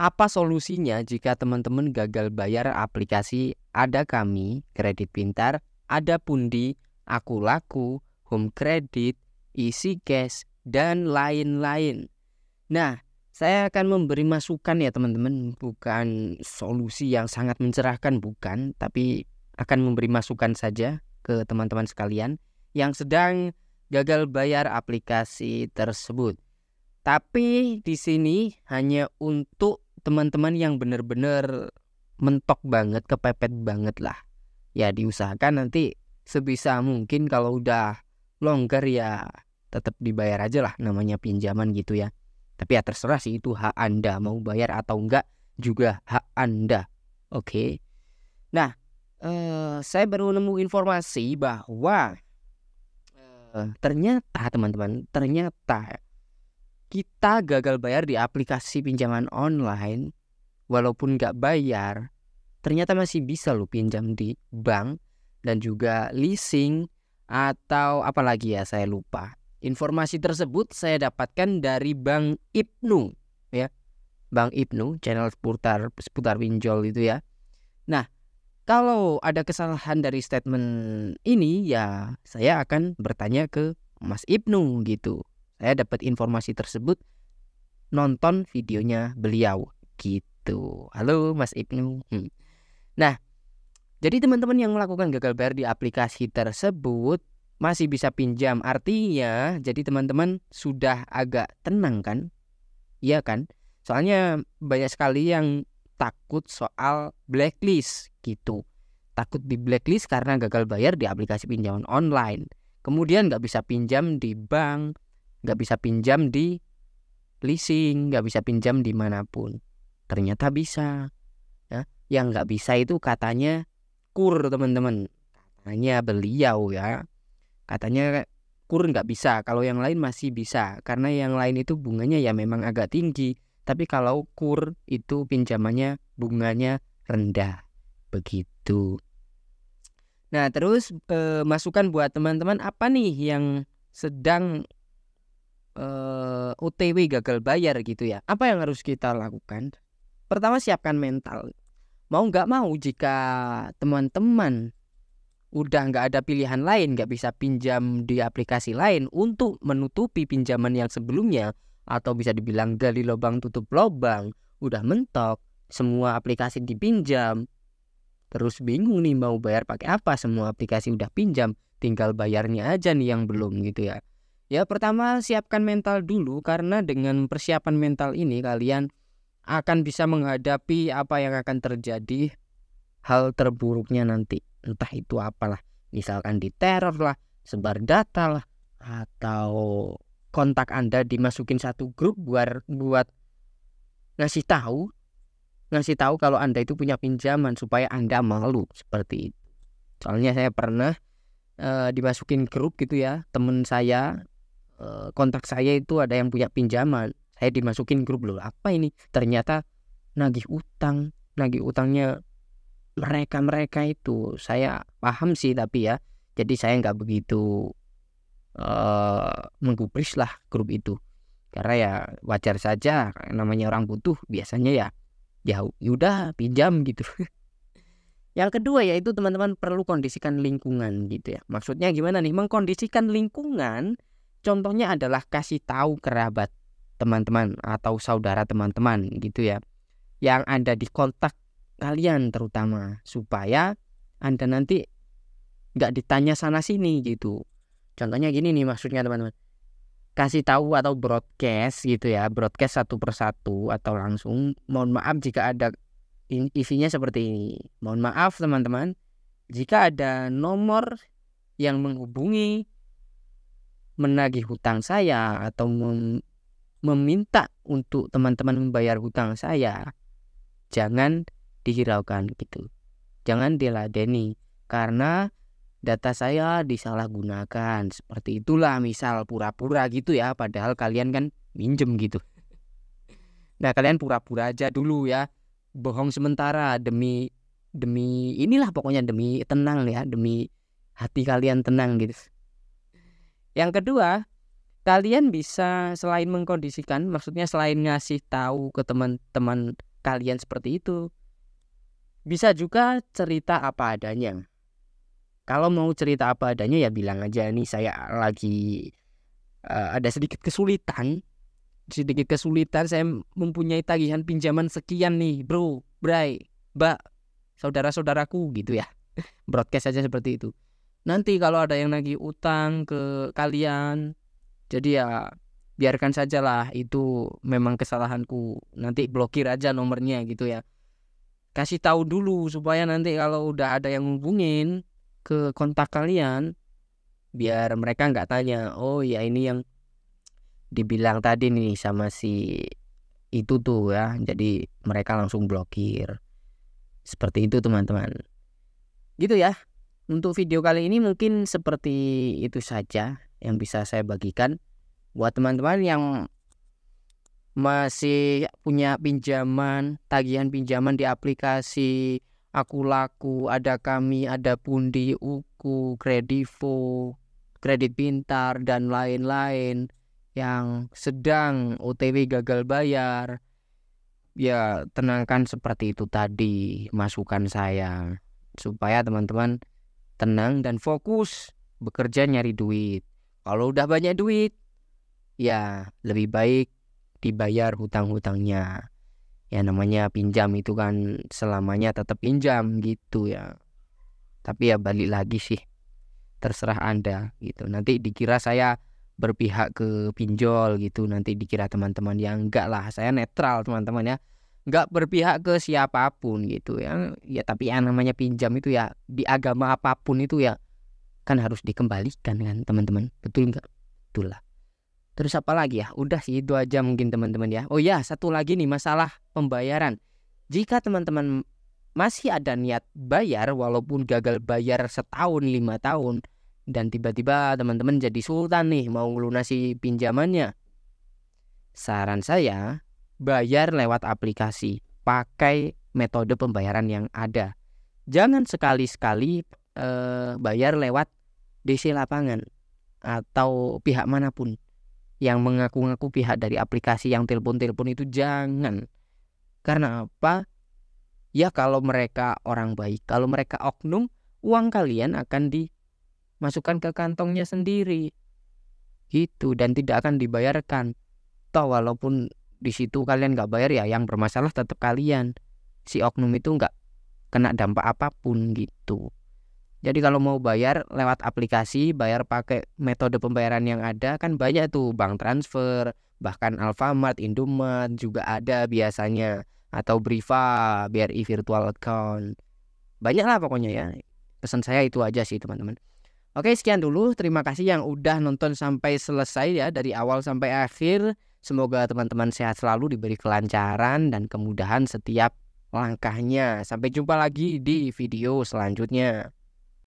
Apa solusinya jika teman-teman gagal bayar aplikasi Ada Kami, Kredit Pintar, Ada Pundi, Aku Laku, Home Credit, Easy Cash, dan lain-lain? Nah, saya akan memberi masukan ya teman-teman, bukan solusi yang sangat mencerahkan, bukan, tapi akan memberi masukan saja ke teman-teman sekalian yang sedang gagal bayar aplikasi tersebut. Tapi di sini hanya untuk teman-teman yang benar-benar mentok banget, kepepet banget lah. Ya diusahakan nanti sebisa mungkin kalau udah longgar ya tetap dibayar aja lah, namanya pinjaman gitu ya. Tapi ya terserah sih, itu hak Anda, mau bayar atau enggak juga hak Anda. Oke. Nah, saya baru nemu informasi bahwa ternyata teman-teman, ternyata kita gagal bayar di aplikasi pinjaman online, walaupun nggak bayar, ternyata masih bisa loh pinjam di bank dan juga leasing atau apalagi ya, saya lupa. Informasi tersebut saya dapatkan dari Bank Ibnu ya. Bank Ibnu, channel seputar pinjol itu ya. Nah, kalau ada kesalahan dari statement ini ya saya akan bertanya ke Mas Ibnu gitu. Saya dapat informasi tersebut nonton videonya beliau gitu. Halo Mas Ibnu. Nah, jadi teman-teman yang melakukan gagal bayar di aplikasi tersebut masih bisa pinjam. Artinya jadi teman-teman sudah agak tenang kan? Iya kan? Soalnya banyak sekali yang takut soal blacklist gitu. Takut di blacklist karena gagal bayar di aplikasi pinjaman online. Kemudian nggak bisa pinjam di bank, nggak bisa pinjam di leasing, nggak bisa pinjam dimanapun. Ternyata bisa ya. Yang nggak bisa itu katanya KUR teman-teman. Katanya beliau ya, katanya KUR nggak bisa. Kalau yang lain masih bisa, karena yang lain itu bunganya ya memang agak tinggi. Tapi kalau KUR itu pinjamannya bunganya rendah. Begitu. Nah terus masukan buat teman-teman apa nih yang sedang OTW gagal bayar gitu ya. Apa yang harus kita lakukan? Pertama, siapkan mental. Mau nggak mau, jika teman-teman udah nggak ada pilihan lain, nggak bisa pinjam di aplikasi lain untuk menutupi pinjaman yang sebelumnya, atau bisa dibilang gali lubang tutup lubang, udah mentok, semua aplikasi dipinjam, terus bingung nih mau bayar pakai apa, semua aplikasi udah pinjam, tinggal bayarnya aja nih yang belum gitu ya. Ya pertama, siapkan mental dulu, karena dengan persiapan mental ini kalian akan bisa menghadapi apa yang akan terjadi, hal terburuknya nanti. Entah itu apalah, misalkan diteror lah, sebar data lah, atau kontak Anda dimasukin satu grup buat ngasih tahu kalau Anda itu punya pinjaman supaya Anda malu, seperti itu. Soalnya saya pernah dimasukin grup gitu ya, temen saya kontak saya itu ada yang punya pinjaman, saya dimasukin grup. Loh apa ini, ternyata nagih utangnya mereka itu. Saya paham sih tapi ya, jadi saya nggak begitu menggubris lah grup itu, karena ya wajar saja, namanya orang butuh biasanya ya udah pinjam gitu. Yang kedua yaitu teman-teman perlu kondisikan lingkungan gitu ya. Maksudnya gimana nih mengkondisikan lingkungan? Contohnya adalah kasih tahu kerabat teman-teman atau saudara teman-teman gitu ya, yang ada di kontak kalian terutama, supaya Anda nanti nggak ditanya sana sini gitu. Contohnya gini nih maksudnya teman-teman, kasih tahu atau broadcast gitu ya, broadcast satu persatu atau langsung, mohon maaf jika ada isinya seperti ini. Mohon maaf teman-teman, jika ada nomor yang menghubungi menagih hutang saya atau meminta untuk teman-teman membayar hutang saya, jangan dihiraukan gitu, jangan diladeni, karena data saya disalahgunakan. Seperti itulah, misal pura-pura gitu ya, padahal kalian kan minjem gitu. Nah kalian pura-pura aja dulu ya, bohong sementara demi inilah, pokoknya demi tenang ya, demi hati kalian tenang gitu. Yang kedua, kalian bisa selain mengkondisikan, maksudnya selain ngasih tahu ke teman-teman kalian seperti itu. Bisa juga cerita apa adanya. Kalau mau cerita apa adanya ya bilang aja, nih saya lagi ada sedikit kesulitan, saya mempunyai tagihan pinjaman sekian nih bro, bray, mbak, saudara-saudaraku gitu ya. Broadcast aja seperti itu. Nanti kalau ada yang nagih utang ke kalian, jadi ya biarkan sajalah, itu memang kesalahanku. Nanti blokir aja nomornya gitu ya. Kasih tahu dulu supaya nanti kalau udah ada yang hubungin ke kontak kalian, biar mereka nggak tanya, oh ya ini yang dibilang tadi nih sama si itu tuh ya. Jadi mereka langsung blokir. Seperti itu teman-teman. Gitu ya. Untuk video kali ini mungkin seperti itu saja yang bisa saya bagikan. Buat teman-teman yang masih punya pinjaman, tagihan pinjaman di aplikasi Aku Laku, Ada Kami, Ada Pundi, Uku, Kredivo, Kredit Pintar, dan lain-lain yang sedang OTW gagal bayar, ya tenangkan seperti itu tadi masukan saya, supaya teman-teman tenang dan fokus bekerja nyari duit. Kalau udah banyak duit, ya lebih baik dibayar hutang-hutangnya. Ya namanya pinjam itu kan selamanya tetap pinjam gitu ya. Tapi ya balik lagi sih, terserah Anda gitu. Nanti dikira saya berpihak ke pinjol gitu. Nanti dikira teman-teman yang enggak lah, saya netral teman-teman ya. Enggak berpihak ke siapapun gitu ya. Ya tapi yang namanya pinjam itu ya di agama apapun itu ya kan harus dikembalikan kan teman-teman. Betul enggak? Betul lah. Terus apa lagi ya? Udah sih itu aja mungkin teman-teman ya. Oh ya, satu lagi nih masalah pembayaran. Jika teman-teman masih ada niat bayar walaupun gagal bayar setahun 5 tahun, dan tiba-tiba teman-teman jadi sultan nih mau melunasi pinjamannya, saran saya bayar lewat aplikasi. Pakai metode pembayaran yang ada. Jangan sekali-sekali bayar lewat DC lapangan atau pihak manapun yang mengaku-ngaku pihak dari aplikasi yang telepon-telepon itu, jangan. Karena apa? Ya kalau mereka orang baik, kalau mereka oknum, uang kalian akan dimasukkan ke kantongnya sendiri. Gitu, dan tidak akan dibayarkan. Toh walaupun di situ kalian nggak bayar ya yang bermasalah tetap kalian. Si oknum itu nggak kena dampak apapun gitu. Jadi kalau mau bayar lewat aplikasi, bayar pakai metode pembayaran yang ada kan banyak tuh, bank transfer, bahkan Alfamart, Indomart juga ada biasanya, atau Briva, BRI virtual account. Banyak lah pokoknya ya. Pesan saya itu aja sih teman-teman. Oke, sekian dulu. Terima kasih yang udah nonton sampai selesai ya, dari awal sampai akhir. Semoga teman-teman sehat selalu, diberi kelancaran dan kemudahan setiap langkahnya. Sampai jumpa lagi di video selanjutnya.